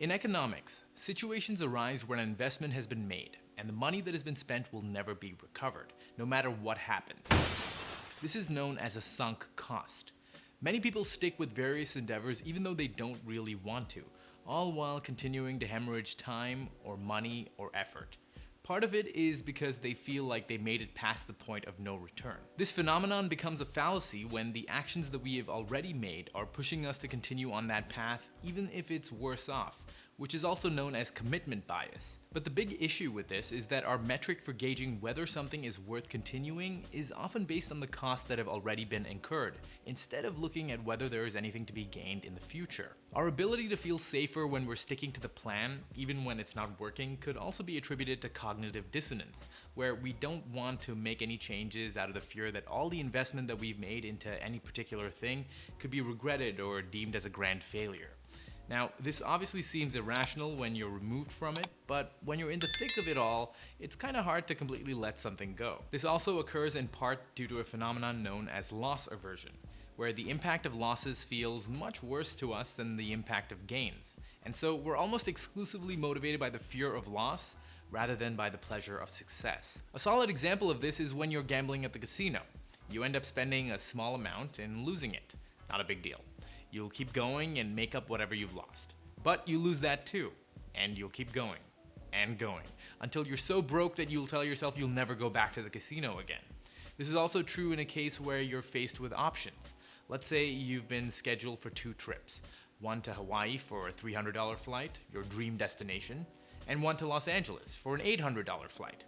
In economics, situations arise where an investment has been made, and the money that has been spent will never be recovered, no matter what happens. This is known as a sunk cost. Many people stick with various endeavors even though they don't really want to, all while continuing to hemorrhage time or money or effort. Part of it is because they feel like they made it past the point of no return. This phenomenon becomes a fallacy when the actions that we have already made are pushing us to continue on that path even if it's worse off, which is also known as commitment bias. But the big issue with this is that our metric for gauging whether something is worth continuing is often based on the costs that have already been incurred, instead of looking at whether there is anything to be gained in the future. Our ability to feel safer when we're sticking to the plan, even when it's not working, could also be attributed to cognitive dissonance, where we don't want to make any changes out of the fear that all the investment that we've made into any particular thing could be regretted or deemed as a grand failure. Now, this obviously seems irrational when you're removed from it, but when you're in the thick of it all, it's kind of hard to completely let something go. This also occurs in part due to a phenomenon known as loss aversion, where the impact of losses feels much worse to us than the impact of gains. And so we're almost exclusively motivated by the fear of loss rather than by the pleasure of success. A solid example of this is when you're gambling at the casino. You end up spending a small amount and losing it. Not a big deal. You'll keep going and make up whatever you've lost. But you lose that too, and you'll keep going and going until you're so broke that you'll tell yourself you'll never go back to the casino again. This is also true in a case where you're faced with options. Let's say you've been scheduled for 2 trips, one to Hawaii for a $300 flight, your dream destination, and one to Los Angeles for an $800 flight.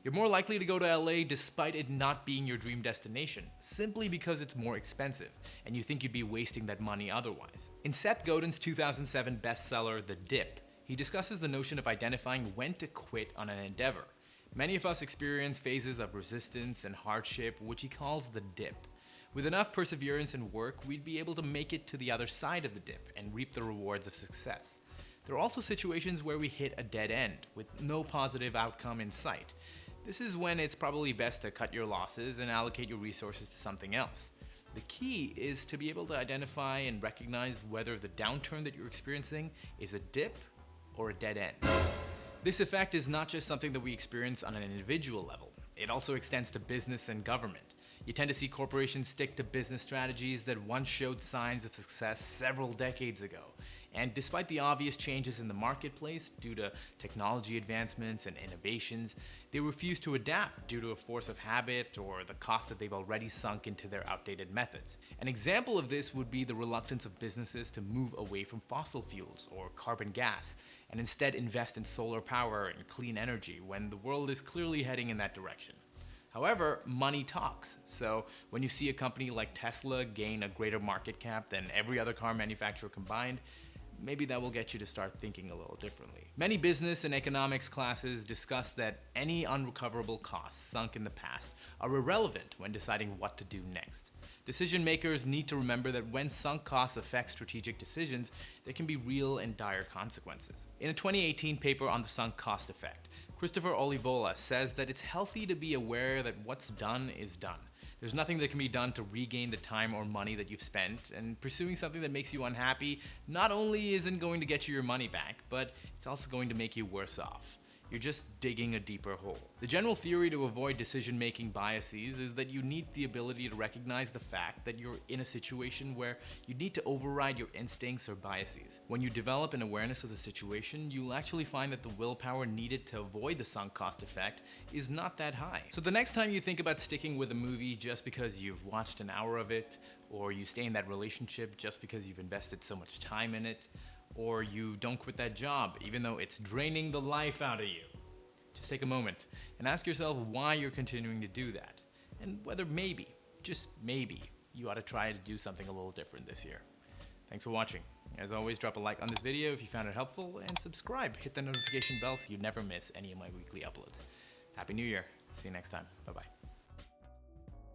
You're more likely to go to LA despite it not being your dream destination, simply because it's more expensive, and you think you'd be wasting that money otherwise. In Seth Godin's 2007 bestseller, The Dip, he discusses the notion of identifying when to quit on an endeavor. Many of us experience phases of resistance and hardship, which he calls the dip. With enough perseverance and work, we'd be able to make it to the other side of the dip and reap the rewards of success. There are also situations where we hit a dead end, with no positive outcome in sight. This is when it's probably best to cut your losses and allocate your resources to something else. The key is to be able to identify and recognize whether the downturn that you're experiencing is a dip or a dead end. This effect is not just something that we experience on an individual level. It also extends to business and government. You tend to see corporations stick to business strategies that once showed signs of success several decades ago. And despite the obvious changes in the marketplace due to technology advancements and innovations, they refuse to adapt due to a force of habit or the cost that they've already sunk into their outdated methods. An example of this would be the reluctance of businesses to move away from fossil fuels or carbon gas and instead invest in solar power and clean energy when the world is clearly heading in that direction. However, money talks, so when you see a company like Tesla gain a greater market cap than every other car manufacturer combined, maybe that will get you to start thinking a little differently. Many business and economics classes discuss that any unrecoverable costs sunk in the past are irrelevant when deciding what to do next. Decision makers need to remember that when sunk costs affect strategic decisions, there can be real and dire consequences. In a 2018 paper on the sunk cost effect, Christopher Olivola says that it's healthy to be aware that what's done is done. There's nothing that can be done to regain the time or money that you've spent, and pursuing something that makes you unhappy not only isn't going to get you your money back, but it's also going to make you worse off. You're just digging a deeper hole. The general theory to avoid decision-making biases is that you need the ability to recognize the fact that you're in a situation where you need to override your instincts or biases. When you develop an awareness of the situation, you'll actually find that the willpower needed to avoid the sunk cost effect is not that high. So the next time you think about sticking with a movie just because you've watched an hour of it, or you stay in that relationship just because you've invested so much time in it, or you don't quit that job even though it's draining the life out of you, just take a moment and ask yourself why you're continuing to do that, and whether maybe, just maybe, you ought to try to do something a little different this year. Thanks for watching. As always, drop a like on this video if you found it helpful, and subscribe. Hit the notification bell so you never miss any of my weekly uploads. Happy New Year. See you next time. Bye-bye.